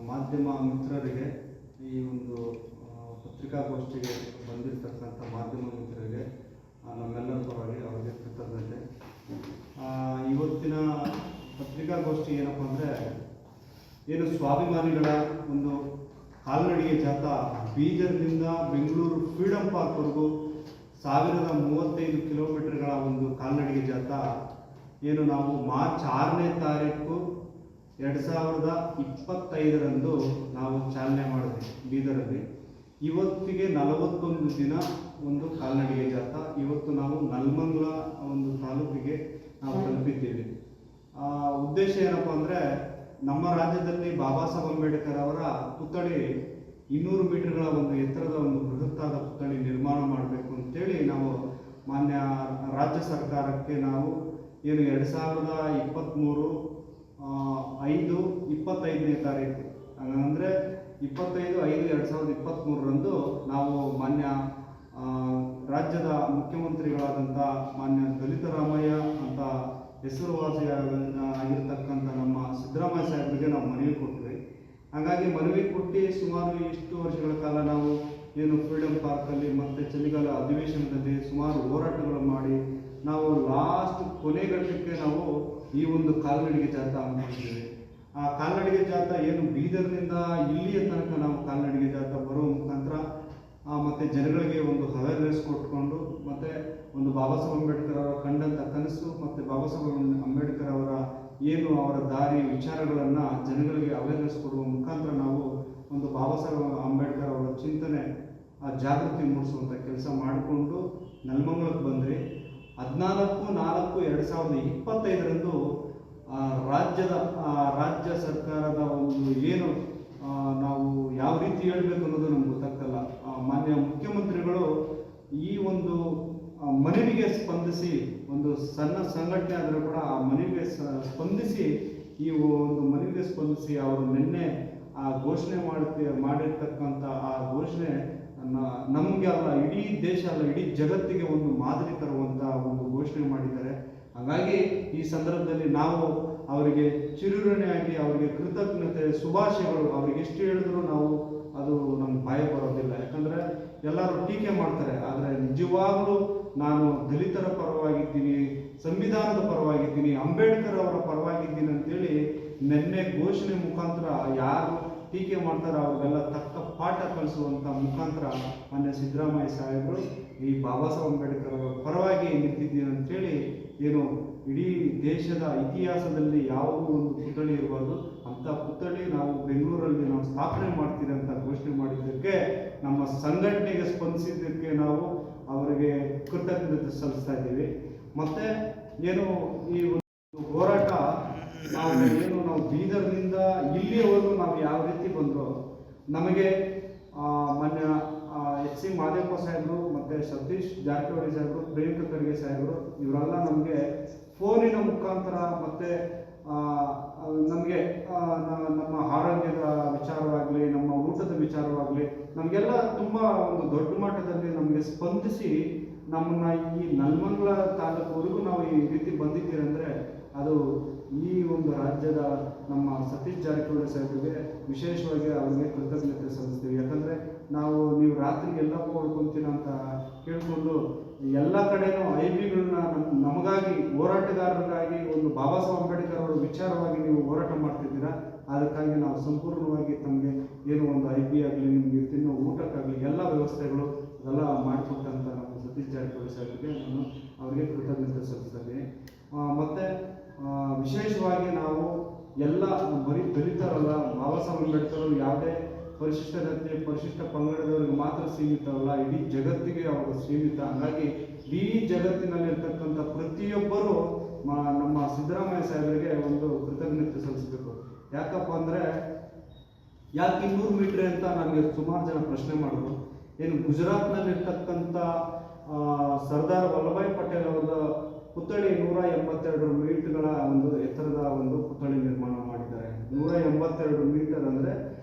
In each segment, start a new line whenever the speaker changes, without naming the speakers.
ಮಾಧ್ಯಮ ಮಿತ್ರರಿಗೆ, ಈ ಒಂದು ಪತ್ರಿಕಾಗೋಷ್ಠಿಗೆ ಬಂದಿರತಕ್ಕಂಥ ಮಾಧ್ಯಮ ಮಿತ್ರರಿಗೆ ನಮ್ಮೆಲ್ಲರ ಪರವಾಗಿ ಅವರಿಗೆ ಕೃತಜ್ಞತೆ. ಇವತ್ತಿನ ಪತ್ರಿಕಾಗೋಷ್ಠಿ ಏನಪ್ಪ ಅಂದರೆ, ಏನು ಸ್ವಾಭಿಮಾನಿಗಳ ಒಂದು ಕಾಲ್ನಡಿಗೆ ಜಾಥಾ ಬೀದರ್ನಿಂದ ಬೆಂಗಳೂರು ಫ್ರೀಡಂ ಪಾರ್ಕ್ವರೆಗೂ 1035 ಕಿಲೋಮೀಟರ್ಗಳ ಒಂದು ಕಾಲ್ನಡಿಗೆ ಜಾಥಾ ಏನು ನಾವು ಮಾರ್ಚ್ 6ನೇ ತಾರೀಕು 2025ರಂದು ನಾವು ಚಾಲನೆ ಮಾಡಿದ್ವಿ ಬೀದರಲ್ಲಿ. ಇವತ್ತಿಗೆ 41 ದಿನ ಒಂದು ಕಾಲ್ನಡಿಗೆ ಜಾಥಾ. ಇವತ್ತು ನಾವು ನೆಲಮಂಗಲ ಒಂದು ತಾಲೂಕಿಗೆ ನಾವು ತಲುಪಿದ್ದೀವಿ. ಉದ್ದೇಶ ಏನಪ್ಪ ಅಂದರೆ, ನಮ್ಮ ರಾಜ್ಯದಲ್ಲಿ ಬಾಬಾ ಸಾಹೇಬ್ ಅಂಬೇಡ್ಕರ್ ಅವರ ಪುತ್ಥಳಿ 200 ಮೀಟರ್ಗಳ ಒಂದು ಎತ್ತರದ ಒಂದು ಬೃಹತ್ತಾದ ಪುತ್ಥಳಿ ನಿರ್ಮಾಣ ಮಾಡಬೇಕು ಅಂತೇಳಿ ನಾವು ಮಾನ್ಯ ರಾಜ್ಯ ಸರ್ಕಾರಕ್ಕೆ ನಾವು ಏನು 2023/5/25ನೇ ತಾರೀಕು ಅಂದರೆ 25/5/2023ರಂದು ನಾವು ಮಾನ್ಯ ರಾಜ್ಯದ ಮುಖ್ಯಮಂತ್ರಿಗಳಾದಂಥ ಮಾನ್ಯ ದಲಿತ ರಾಮಯ್ಯ ಅಂತ ಹೆಸರುವಾಸಿ ಆಗಿರ್ತಕ್ಕಂಥ ನಮ್ಮ ಸಿದ್ದರಾಮಯ್ಯ ಸಾಹೇಬರಿಗೆ ನಾವು ಮನವಿ ಕೊಟ್ವಿ. ಹಾಗಾಗಿ ಮನವಿ ಕೊಟ್ಟು ಸುಮಾರು ಇಷ್ಟು ವರ್ಷಗಳ ಕಾಲ ನಾವು ಏನು ಫ್ರೀಡಂ ಪಾರ್ಕಲ್ಲಿ ಮತ್ತು ಚಳಿಗಾಲ ಅಧಿವೇಶನದಲ್ಲಿ ಸುಮಾರು ಹೋರಾಟಗಳು ಮಾಡಿ ನಾವು ಲಾಸ್ಟ್ ಕೊನೆಘಟ್ಟಕ್ಕೆ ನಾವು ಈ ಒಂದು ಕಾಲ್ನಡಿಗೆ ಜಾಥಾ ಹಮ್ಮಿಕೊಂಡಿದ್ದೀವಿ. ಆ ಕಾಲ್ನಡಿಗೆ ಜಾಥಾ ಏನು ಬೀದರ್ನಿಂದ ಇಲ್ಲಿಯ ತನಕ ನಾವು ಕಾಲ್ನಡಿಗೆ ಜಾಥಾ ಬರುವ ಮುಖಾಂತರ ಮತ್ತು ಜನಗಳಿಗೆ ಒಂದು ಅವೇರ್ನೆಸ್ ಕೊಟ್ಕೊಂಡು, ಮತ್ತು ಒಂದು ಬಾಬಾ ಸಾಹೇಬ್ ಅಂಬೇಡ್ಕರ್ ಅವರ ಕಂಡಂಥ ಕನಸು ಮತ್ತು ಬಾಬಾ ಸಾಹೇಬ್ ಅಂಬೇಡ್ಕರ್ ಅವರ ಏನು ಅವರ ದಾರಿ ವಿಚಾರಗಳನ್ನು ಜನಗಳಿಗೆ ಅವೇರ್ನೆಸ್ ಕೊಡುವ ಮುಖಾಂತರ ನಾವು ಒಂದು ಬಾಬಾ ಸಾಹೇಬ್ ಅಂಬೇಡ್ಕರ್ ಅವರ ಚಿಂತನೆ ಜಾಗೃತಿ ಮೂಡಿಸುವಂಥ ಕೆಲಸ ಮಾಡಿಕೊಂಡು ನೆಲಮಂಗಲಕ್ಕೆ ಬಂದ್ರಿ. 14/4/2025ರಂದು ರಾಜ್ಯ ಸರ್ಕಾರದ ಒಂದು ಏನು ನಾವು ಯಾವ ರೀತಿ ಹೇಳಬೇಕು ಅನ್ನೋದು ನಮ್ಗೆ ಗೊತ್ತಾಗ್ತಲ್ಲ. ಮಾನ್ಯ ಮುಖ್ಯಮಂತ್ರಿಗಳು ಈ ಒಂದು ಮನವಿಗೆ ಸ್ಪಂದಿಸಿ, ಒಂದು ಸಣ್ಣ ಸಂಘಟನೆ ಆದರೂ ಕೂಡ ಆ ಮನವಿಗೆ ಸ್ಪಂದಿಸಿ ಅವರು ನಿನ್ನೆ ಆ ಘೋಷಣೆ ಮಾಡಿರ್ತಕ್ಕಂಥ ಆ ಘೋಷಣೆ ನಮಗೆ ಅಲ್ಲ, ಇಡೀ ದೇಶ ಅಲ್ಲ, ಇಡೀ ಜಗತ್ತಿಗೆ ಒಂದು ಮಾದರಿ ತರುವಂಥ ಒಂದು ಘೋಷಣೆ ಮಾಡಿದ್ದಾರೆ. ಹಾಗಾಗಿ ಈ ಸಂದರ್ಭದಲ್ಲಿ ನಾವು ಅವರಿಗೆ ಚಿರುಋಣಿಯಾಗಿ ಅವರಿಗೆ ಕೃತಜ್ಞತೆ, ಶುಭಾಶಯಗಳು. ಅವ್ರಿಗೆ ಎಷ್ಟು ಹೇಳಿದ್ರು ನಾವು ಅದು ನಮ್ಗೆ ಭಯ ಬರೋದಿಲ್ಲ. ಯಾಕಂದರೆ ಎಲ್ಲರೂ ಟೀಕೆ ಮಾಡ್ತಾರೆ, ಆದರೆ ನಿಜವಾಗಲೂ ನಾನು ದಲಿತರ ಪರವಾಗಿದ್ದೀನಿ, ಸಂವಿಧಾನದ ಪರವಾಗಿದ್ದೀನಿ, ಅಂಬೇಡ್ಕರ್ ಅವರ ಪರವಾಗಿದ್ದೀನಿ ಅಂತೇಳಿ ನಿನ್ನೆ ಘೋಷಣೆ ಮುಖಾಂತರ ಯಾರು ಟೀಕೆ ಮಾಡ್ತಾರೆ ಅವ್ರಿಗೆಲ್ಲ ತಕ್ಕ ಪಾಠ ಕಲಿಸುವಂಥ ಮುಖಾಂತರ ಮಾನ್ಯ ಸಿದ್ದರಾಮಯ್ಯ ಸಾಹೇಬರು ಈ ಬಾಬಾ ಸಾಹೇಬ್ ಅಂಬೇಡ್ಕರ್ ಅವರ ಪರವಾಗಿ ನಿಂತಿದ್ದೀನಿ ಅಂತೇಳಿ ಏನು ಇಡೀ ದೇಶದ ಇತಿಹಾಸದಲ್ಲಿ ಯಾವುದೂ ಒಂದು ಪುತ್ಥಳಿ ಇರಬಾರ್ದು, ಅಂಥ ಪುತ್ಥಳಿ ನಾವು ಬೆಂಗಳೂರಲ್ಲಿ ನಾವು ಸ್ಥಾಪನೆ ಮಾಡ್ತೀವಿ ಅಂತ ಘೋಷಣೆ ಮಾಡಿದ್ದಕ್ಕೆ, ನಮ್ಮ ಸಂಘಟನೆಗೆ ಸ್ಪಂದಿಸಿದ್ದಕ್ಕೆ ನಾವು ಅವರಿಗೆ ಕೃತಜ್ಞತೆ ಸಲ್ಲಿಸ್ತಾ ಇದ್ದೀವಿ. ಮತ್ತು ಏನು ಈ ಒಂದು ಹೋರಾಟ ನಾವು ಬೀದರ್ನಿಂದ ಇಲ್ಲಿಯವರೆಗೂ ನಾವು ಯಾವ ರೀತಿ ಬಂದರೂ ನಮಗೆ ಮಾನ್ಯ ಎಚ್.ಸಿ. ಮಾದೇವಪ್ಪ ಸಾಹೇಬರು ಮತ್ತು ಸತೀಶ್ ಜಾರಕಿಹೊಳಿ ಸಾಹೇಬರು, ಪ್ರಿಯಾಂಕ ಖರ್ಗೆ ಸಾಹೇಬರು ಇವರೆಲ್ಲ ನಮಗೆ ಫೋನಿನ ಮುಖಾಂತರ ಮತ್ತು ನಮಗೆ ನಮ್ಮ ಆರೋಗ್ಯದ ವಿಚಾರವಾಗಲಿ, ನಮ್ಮ ಊಟದ ವಿಚಾರವಾಗಲಿ ನಮಗೆಲ್ಲ ತುಂಬ ಒಂದು ದೊಡ್ಡ ಮಟ್ಟದಲ್ಲಿ ನಮಗೆ ಸ್ಪಂದಿಸಿ ನಮ್ಮನ್ನು ಈ ನೆಲಮಂಗಲ ತಾಲೂಕುವರೆಗೂ ನಾವು ಈ ರೀತಿ ಬಂದಿದ್ದೀರಂದರೆ ಅದು ಈ ಒಂದು ರಾಜ್ಯದ ನಮ್ಮ ಸತೀಶ್ ಜಾರಕಿಹೊಳಿ ಸಾಹೇಬರಿಗೆ ವಿಶೇಷವಾಗಿ ಅವರಿಗೆ ಕೃತಜ್ಞತೆ ಸಲ್ಲಿಸ್ತೀವಿ. ಯಾಕಂದರೆ ನೀವು ರಾತ್ರಿ ಎಲ್ಲ ಹೊಡ್ಕೊತೀನ ಅಂತ ಕೇಳಿಕೊಂಡು ಎಲ್ಲ ಕಡೆನೂ ಐಬಿಗಳನ್ನ ನಮಗಾಗಿ, ಹೋರಾಟಗಾರರಿಗಾಗಿ, ಒಂದು ಬಾಬಾ ಸಾಹೇಬ್ ಅಂಬೇಡ್ಕರ್ ಅವರ ವಿಚಾರವಾಗಿ ನೀವು ಹೋರಾಟ ಮಾಡ್ತಿದ್ದೀರಾ. ಅದಕ್ಕಾಗಿ ನಾವು ಸಂಪೂರ್ಣವಾಗಿ ತಮಗೆ ಏನು ಒಂದು ಐಬಿ ಆಗಲಿ, ನಿಮಗೆ ತಿನ್ನೋ ಊಟಕ್ಕಾಗಲಿ ಎಲ್ಲ ವ್ಯವಸ್ಥೆಗಳು ಅದೆಲ್ಲ ಮಾಡಿಕೊಟ್ಟಂಥ ನಮ್ಮ ಸತೀಶ್ ಜಾರಕಿಹೊಳಿ ಸಾಹೇಬರಿಗೆ ನಾನು ಅವರಿಗೆ ಕೃತಜ್ಞತೆ ಸಲ್ಲಿಸ್ತೀನಿ. ಮತ್ತು ವಿಶೇಷವಾಗಿ ನಾವು ಎಲ್ಲ ಬರೀ ದಲಿತರಲ್ಲ, ಬಾಬಾ ಸಾಹೇಬ್ ಅಂಬೇಡ್ಕರ್ ಅವರು ಯಾವುದೇ ಪರಿಶಿಷ್ಟ ಜಾತಿ, ಪರಿಶಿಷ್ಟ ಪಂಗಡದವರಿಗೆ ಮಾತ್ರ ಸೀಮಿತವಲ್ಲ, ಇಡೀ ಜಗತ್ತಿಗೆ ಅವರು ಸೀಮಿತ. ಹಾಗಾಗಿ ಇಡೀ ಜಗತ್ತಿನಲ್ಲಿರ್ತಕ್ಕಂಥ ಪ್ರತಿಯೊಬ್ಬರು ನಮ್ಮ ಸಿದ್ದರಾಮಯ್ಯ ಸಾಹೇಬರಿಗೆ ಒಂದು ಕೃತಜ್ಞತೆ ಸಲ್ಲಿಸಬೇಕು. ಯಾಕಪ್ಪ ಅಂದರೆ, ಯಾಕೆ 200 ಮೀಟ್ರ್ ಅಂತ ನನಗೆ ಸುಮಾರು ಜನ ಪ್ರಶ್ನೆ ಮಾಡಿದ್ರು. ಏನು ಗುಜರಾತ್ನಲ್ಲಿರ್ತಕ್ಕಂಥ ಸರ್ದಾರ್ ವಲ್ಲಭಾಯ್ ಪಟೇಲ್ ಅವರ ಪುತ್ಥಳಿ 182 ಮೀಟರ್ಗಳ ಒಂದು ಎತ್ತರದ ಒಂದು ಪುತ್ಥಳಿ ನಿರ್ಮಾಣ ಮಾಡಿದ್ದಾರೆ. 182 ಮೀಟರ್ ಅಂದರೆ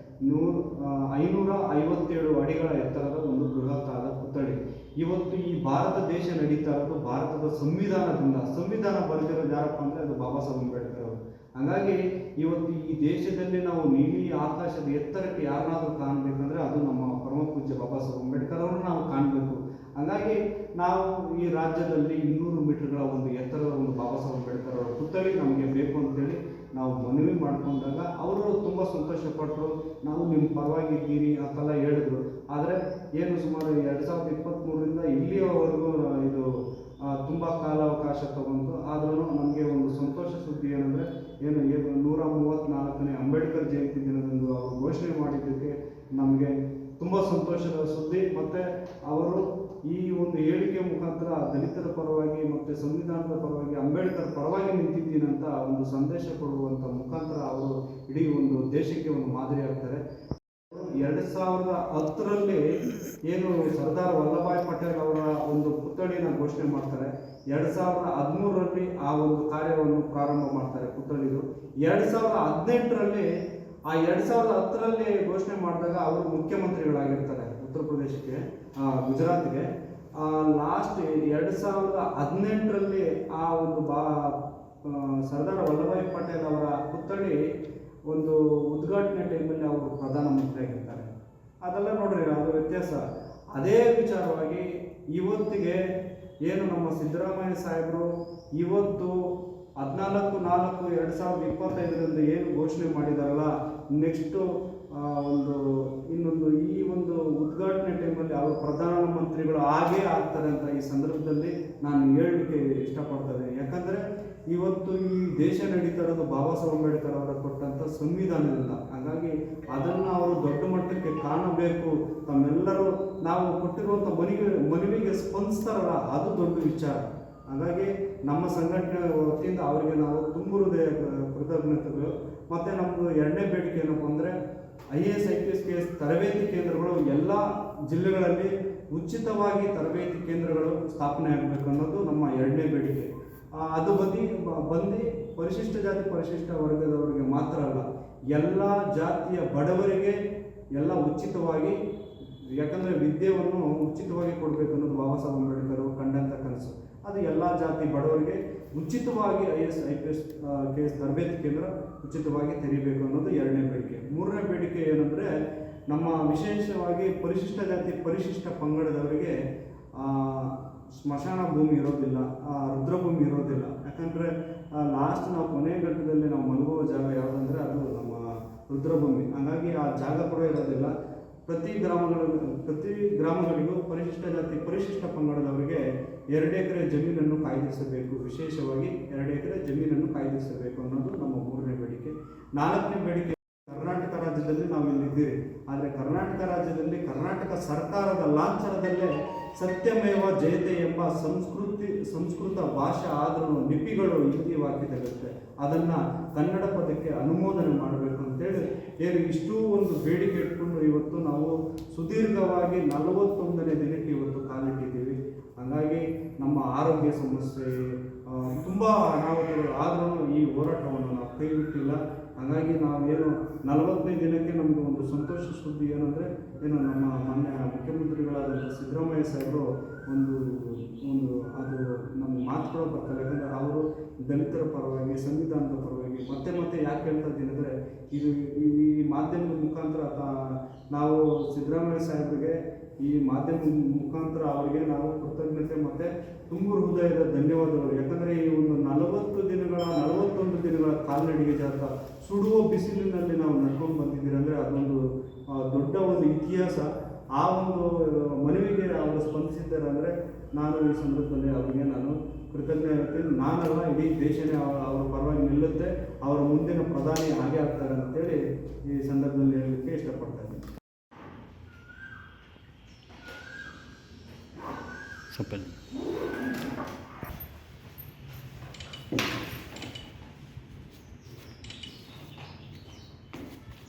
557 ಅಡಿಗಳ ಎತ್ತರದ ಒಂದು ಬೃಹತ್ತಾದ ಪುತ್ಥಳಿ. ಇವತ್ತು ಈ ಭಾರತ ದೇಶ ನಡೀತಾ ಇರೋದು ಭಾರತದ ಸಂವಿಧಾನದಿಂದ. ಸಂವಿಧಾನ ಬರೆದಿರೋದು ಯಾರಪ್ಪ ಅಂದರೆ ಅದು ಬಾಬಾ ಸಾಹೇಬ್ ಅಂಬೇಡ್ಕರ್ ಅವರು. ಹಾಗಾಗಿ ಇವತ್ತು ಈ ದೇಶದಲ್ಲಿ ನಾವು ನೀಲಿ ಆಕಾಶದ ಎತ್ತರಕ್ಕೆ ಯಾರನ್ನಾದ್ರೂ ಕಾಣಬೇಕಂದ್ರೆ ಅದು ನಮ್ಮ ಪರಮ ಪೂಜ್ಯ ಬಾಬಾ ಸಾಹೇಬ್ ಅಂಬೇಡ್ಕರ್ ಅವರನ್ನು ನಾವು ಕಾಣಬೇಕು. ಹಾಗಾಗಿ ನಾವು ಈ ರಾಜ್ಯದಲ್ಲಿ 200 ಮೀಟರ್ಗಳ ಒಂದು ಎತ್ತರದ ಒಂದು ಬಾಬಾ ಸಾಹೇಬ್ ಅಂಬೇಡ್ಕರ್ ಅವರ ಪುತ್ಥಳಿ ನಮಗೆ ಬೇಕು ಅಂತೇಳಿ ನಾವು ಮನವಿ ಮಾಡಿಕೊಂಡಾಗ ಅವರು ತುಂಬ ಸಂತೋಷಪಟ್ಟರು. ನಾವು ನಿಮ್ಮ ಪರವಾಗಿದ್ದೀರಿ ಅಂತೆಲ್ಲ ಹೇಳಿದ್ರು. ಆದರೆ ಏನು ಸುಮಾರು 2023ರಿಂದ ಇಲ್ಲಿಯವರೆಗೂ ಇದು ತುಂಬ ಕಾಲಾವಕಾಶ ತಗೊಂತು. ಆದ್ರೂ ನಮಗೆ ಒಂದು ಸಂತೋಷ ಸುದ್ದಿ ಏನಂದರೆ ಏನು 134ನೇ ಅಂಬೇಡ್ಕರ್ ಜಯಂತಿ ದಿನದಂದು ಅವರು ಘೋಷಣೆ ಮಾಡಿದ್ದಕ್ಕೆ ನಮಗೆ ತುಂಬ ಸಂತೋಷದ ಸುದ್ದಿ. ಮತ್ತು ಅವರು ಈ ಒಂದು ಹೇಳಿಕೆ ಮುಖಾಂತರ ದಲಿತರ ಪರವಾಗಿ ಮತ್ತು ಸಂವಿಧಾನದ ಪರವಾಗಿ ಅಂಬೇಡ್ಕರ್ ಪರವಾಗಿ ನಿಂತಿದ್ದೀನಂತ ಒಂದು ಸಂದೇಶ ಕೊಡುವಂಥ ಮುಖಾಂತರ ಅವರು ಇಡೀ ಒಂದು ದೇಶಕ್ಕೆ ಒಂದು ಮಾದರಿ ಆಗ್ತಾರೆ. 2010ರಲ್ಲಿ ಏನು ಸರ್ದಾರ್ ವಲ್ಲಭಾಯ್ ಪಟೇಲ್ ಅವರ ಒಂದು ಪುತ್ಥಳಿನ ಘೋಷಣೆ ಮಾಡ್ತಾರೆ. 2013ರಲ್ಲಿ ಆ ಒಂದು ಕಾರ್ಯವನ್ನು ಪ್ರಾರಂಭ ಮಾಡ್ತಾರೆ ಪುತ್ಥಳಿದು. 2018ರಲ್ಲಿ 2010ರಲ್ಲಿ ಘೋಷಣೆ ಮಾಡಿದಾಗ ಅವರು ಮುಖ್ಯಮಂತ್ರಿಗಳಾಗಿರ್ತಾರೆ ಉತ್ತರ ಪ್ರದೇಶಕ್ಕೆ, ಗುಜರಾತ್ಗೆ. ಲಾಸ್ಟ್ 2018ರಲ್ಲಿ ಆ ಒಂದು ಸರ್ದಾರ್ ವಲ್ಲಭಾಯ್ ಪಟೇಲ್ ಅವರ ಪುತ್ಥಳಿ ಒಂದು ಉದ್ಘಾಟನೆ ಟೈಮಲ್ಲಿ ಅವರು ಪ್ರಧಾನಮಂತ್ರಿ ಆಗಿರ್ತಾರೆ. ಅದೆಲ್ಲ ನೋಡ್ರಿ, ಅದು ವ್ಯತ್ಯಾಸ. ಅದೇ ವಿಚಾರವಾಗಿ ಇವತ್ತಿಗೆ ಏನು ನಮ್ಮ ಸಿದ್ದರಾಮಯ್ಯ ಸಾಹೇಬರು ಇವತ್ತು 14/4/2025 ಏನು ಘೋಷಣೆ ಮಾಡಿದಾರಲ್ಲ, ನೆಕ್ಸ್ಟು ಇನ್ನೊಂದು ಈ ಒಂದು ಉದ್ಘಾಟನೆ ಟೈಮಲ್ಲಿ ಅವರು ಪ್ರಧಾನಮಂತ್ರಿಗಳು ಆಗೇ ಆಗ್ತಾರೆ ಅಂತ ಈ ಸಂದರ್ಭದಲ್ಲಿ ನಾನು ಹೇಳಲಿಕ್ಕೆ ಇಷ್ಟಪಡ್ತೇನೆ. ಯಾಕಂದರೆ ಇವತ್ತು ಈ ದೇಶ ನಡೀತಾ ಇರೋದು ಬಾಬಾ ಸಾಹೇಬ್ ಅಂಬೇಡ್ಕರ್ ಅವರ ಕೊಟ್ಟಂಥ ಸಂವಿಧಾನದಿಂದ. ಹಾಗಾಗಿ ಅದನ್ನು ಅವರು ದೊಡ್ಡ ಮಟ್ಟಕ್ಕೆ ಕಾಣಬೇಕು. ತಮ್ಮೆಲ್ಲರೂ ನಾವು ಕೊಟ್ಟಿರುವಂಥ ಮನವಿಗೆ ಸ್ಪಂದಿಸ್ತಾರಲ್ಲ, ಅದು ದೊಡ್ಡ ವಿಚಾರ. ಹಾಗಾಗಿ ನಮ್ಮ ಸಂಘಟನೆ ವತಿಯಿಂದ ಅವರಿಗೆ ನಾವು ತುಂಬ ಹೃದಯ ಕೃತಜ್ಞತೆಗಳು. ಮತ್ತು ನಮ್ಮದು ಎರಡನೇ ಬೇಡಿಕೆ ಏನಪ್ಪ ಅಂದರೆ IAS IPS KS ತರಬೇತಿ ಕೇಂದ್ರಗಳು ಎಲ್ಲ ಜಿಲ್ಲೆಗಳಲ್ಲಿ ಉಚಿತವಾಗಿ ತರಬೇತಿ ಕೇಂದ್ರಗಳು ಸ್ಥಾಪನೆ ಆಗಬೇಕು ಅನ್ನೋದು ನಮ್ಮ ಎರಡನೇ ಬೇಡಿಕೆ. ಅದು ಬಂದು ಪರಿಶಿಷ್ಟ ಜಾತಿ ಪರಿಶಿಷ್ಟ ವರ್ಗದವರಿಗೆ ಮಾತ್ರ ಅಲ್ಲ, ಎಲ್ಲ ಜಾತಿಯ ಬಡವರಿಗೆ ಎಲ್ಲ ಉಚಿತವಾಗಿ, ಯಾಕಂದರೆ ವಿದ್ಯೆಯನ್ನು ಉಚಿತವಾಗಿ ಕೊಡಬೇಕು ಅನ್ನೋದು ಬಾಬಾ ಸಾಹೇಬ್ ಅಂಬೇಡ್ಕರ್ ಕಂಡಂಥ ಕನಸು. ಅದು ಎಲ್ಲ ಜಾತಿ ಬಡವರಿಗೆ ಉಚಿತವಾಗಿ IAS IPS KS ತರಬೇತಿ ಕೇಂದ್ರ ಉಚಿತವಾಗಿ ತೆರೀಬೇಕು ಅನ್ನೋದು ಎರಡನೇ ಬೇಡಿಕೆ. ಮೂರನೇ ಬೇಡಿಕೆ ಏನಂದರೆ ನಮ್ಮ ವಿಶೇಷವಾಗಿ ಪರಿಶಿಷ್ಟ ಜಾತಿ ಪರಿಶಿಷ್ಟ ಪಂಗಡದವರಿಗೆ ಸ್ಮಶಾನ ಭೂಮಿ ಇರೋದಿಲ್ಲ, ರುದ್ರಭೂಮಿ ಇರೋದಿಲ್ಲ. ಯಾಕಂದರೆ ಲಾಸ್ಟ್ ನಾವು ಕೊನೆಯ ಘಟ್ಟದಲ್ಲಿ ನಾವು ಮಲಗುವ ಜಾಗ ಯಾವುದಂದರೆ ಅದು ನಮ್ಮ ರುದ್ರಭೂಮಿ. ಹಾಗಾಗಿ ಆ ಜಾಗ ಕೂಡ ಇರೋದಿಲ್ಲ. ಪ್ರತಿ ಗ್ರಾಮಗಳಿಗೂ ಪರಿಶಿಷ್ಟ ಜಾತಿ ಪರಿಶಿಷ್ಟ ಪಂಗಡದವರಿಗೆ 2 ಎಕರೆ ಜಮೀನನ್ನು ಕಾಯ್ದಿರಿಸಬೇಕು, ವಿಶೇಷವಾಗಿ 2 ಎಕರೆ ಜಮೀನನ್ನು ಕಾಯ್ದಿರಿಸಬೇಕು ಅನ್ನೋದು ನಮ್ಮ ಮೂರನೇ ಬೇಡಿಕೆ. ನಾಲ್ಕನೇ ಬೇಡಿಕೆ, ಕರ್ನಾಟಕ ರಾಜ್ಯದಲ್ಲಿ ನಾವು ಇಲ್ಲಿದ್ದೀರಿ, ಆದರೆ ಕರ್ನಾಟಕ ರಾಜ್ಯದಲ್ಲಿ ಕರ್ನಾಟಕ ಸರ್ಕಾರದ ಲಾಂಛನದಲ್ಲೇ ಸತ್ಯಮೇವ ಜಯತೆ ಎಂಬ ಸಂಸ್ಕೃತ ಭಾಷಾ ಆದರೂ ಲಿಪಿಗಳು ಹಿಂದಿ ವಾಕ್ಯದಲ್ಲಿರುತ್ತೆ. ಅದನ್ನು ಕನ್ನಡ ಪದಕ್ಕೆ ಅನುಮೋದನೆ ಮಾಡಬೇಕು ಅಂತೇಳಿ ಇಷ್ಟೂ ಒಂದು ಬೇಡಿಕೆ ಇಟ್ಕೊಂಡು ಇವತ್ತು ನಾವು ಸುದೀರ್ಘವಾಗಿ 41ನೇ ದಿನಕ್ಕೆ ಇವತ್ತು ಕಾಲಿಟ್ಟಿದ್ದೀವಿ. ಹಾಗಾಗಿ ನಮ್ಮ ಆರೋಗ್ಯ ಸಮಸ್ಯೆ ತುಂಬ ಅನಾಹುತಗಳು ಆದ್ರೂ ಈ ಹೋರಾಟವನ್ನು ನಾವು ಕೈ ಬಿಟ್ಟಿಲ್ಲ. ಹಾಗಾಗಿ ನಾವೇನು 40ನೇ ದಿನಕ್ಕೆ ನಮಗೆ ಒಂದು ಸಂತೋಷ ಸುದ್ದಿ ಏನಂದರೆ ನಮ್ಮ ಮಾನ್ಯ ಮುಖ್ಯಮಂತ್ರಿಗಳಾದಂಥ ಸಿದ್ದರಾಮಯ್ಯ ಸಾಹೇಬರು ಒಂದು ಅದು ನಮ್ಮ ಮಾತುಗಳು ಬರ್ತಾರೆ. ಯಾಕಂದರೆ ಅವರು ದಲಿತರ ಪರವಾಗಿ ಸಂವಿಧಾನದ ಪರವಾಗಿ ಮತ್ತೆ ಯಾಕೆ ಹೇಳ್ತಾ ಇದ್ದೀನಿ ಅಂದರೆ ಈ ಮಾಧ್ಯಮದ ಮುಖಾಂತರ ನಾವು ಸಿದ್ದರಾಮಯ್ಯ ಸಾಹೇಬರಿಗೆ ಈ ಮಾಧ್ಯಮದ ಮುಖಾಂತರ ಅವರಿಗೆ ನಾವು ಕೃತಜ್ಞತೆ ಮತ್ತು ತುಂಬ ಹೃದಯದ ಧನ್ಯವಾದಗಳು. ಯಾಕಂದರೆ ಈ ಒಂದು 41 ದಿನಗಳ ಕಾಲ್ನಡಿಗೆ ಜಾಥಾ ಸುಡುವ ಬಿಸಿಲಿನಲ್ಲಿ ನಾವು ನಡ್ಕೊಂಡು ಬಂದಿದ್ದೀರಿ ಅಂದರೆ ಅದೊಂದು ದೊಡ್ಡ ಒಂದು ಇತಿಹಾಸ. ಆ ಒಂದು ಮನವಿಗೆ ಅವರು ಸ್ಪಂದಿಸಿದ್ದಾರೆ ಅಂದರೆ ನಾನು ಈ ಸಂದರ್ಭದಲ್ಲಿ ಅವರಿಗೆ ನಾನು ಕೃತಜ್ಞ ಇರ್ತೀನಿ. ನಾನಲ್ಲ, ಇಡೀ ದೇಶನೇ ಅವರ ಪರವಾಗಿ ನಿಲ್ಲುತ್ತೆ, ಅವರ ಮುಂದಿನ ಪ್ರಧಾನಿ ಹಾಗೆ ಆಗ್ತಾರೆ ಅಂತೇಳಿ ಈ ಸಂದರ್ಭದಲ್ಲಿ ಹೇಳಲಿಕ್ಕೆ ಇಷ್ಟಪಡ್ತಾ ಇದ್ದೀನಿ.